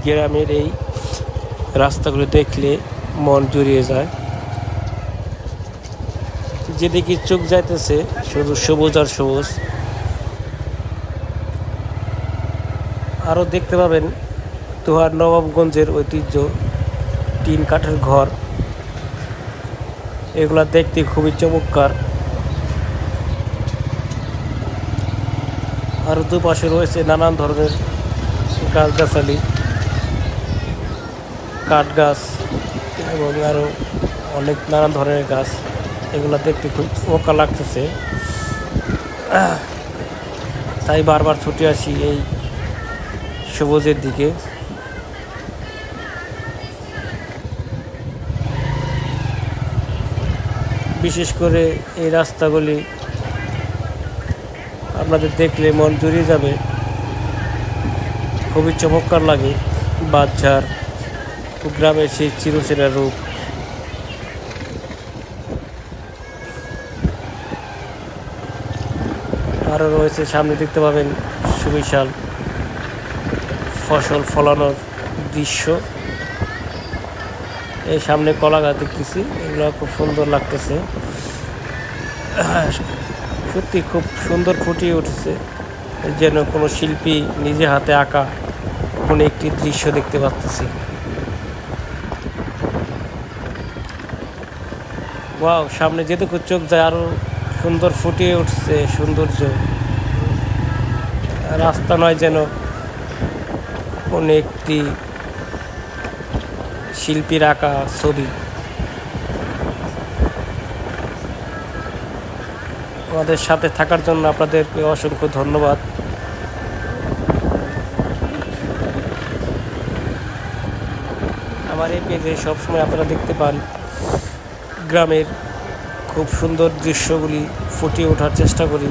গ্রামের এই রাস্তাগুলো দেখলে মন জুড়িয়ে যায়। যেদিকে চোখ যাইতেছে শুধু সবুজ আর সবুজ। আরও দেখতে পাবেন দোহার নবাবগঞ্জের ঐতিহ্য টিন কাঠের ঘর, এগুলা দেখতে খুবই চমৎকার। আর দুপাশে রয়েছে নানান ধরনের গাছগাছালি, কাঠ গাছ এবং আরও অনেক নানান ধরনের গাছ, এগুলো দেখতে খুব চমৎকার লাগতেছে। তাই বারবার ছুটে আসি এই সবুজের দিকে। বিশেষ করে এই রাস্তাগুলি আপনাদের দেখলে মন জুড়িয়ে যাবে, খুবই চমৎকার লাগে। বাঁশঝাড় গ্রামের সেই চিরচেনা রূপ। আরও রয়েছে সামনে দেখতে পাবেন সুবিশাল ফসল ফলানোর দৃশ্য। এই সামনে কলা গাছ দেখতেছি, এগুলো খুব সুন্দর লাগতেছে, সত্যি খুব সুন্দর ফুটিয়ে উঠেছে, যেন কোনো শিল্পী নিজে হাতে আঁকা কোনো একটি দৃশ্য দেখতে পাচ্ছি। ওয়াও, সামনে যেটুকু চোখ যায় আরও সুন্দর ফুটিয়ে উঠছে সৌন্দর্য। রাস্তা নয়, যেন কোনো একটি শিল্পীর আঁকা ছবি। আমাদের সাথে থাকার জন্য আপনাদেরকে অসংখ্য ধন্যবাদ। আমার এই পেজে সবসময় আপনারা দেখতে পান গ্রামের খুব সুন্দর দৃশ্যগুলি ফুটিয়ে ওঠার চেষ্টা করি।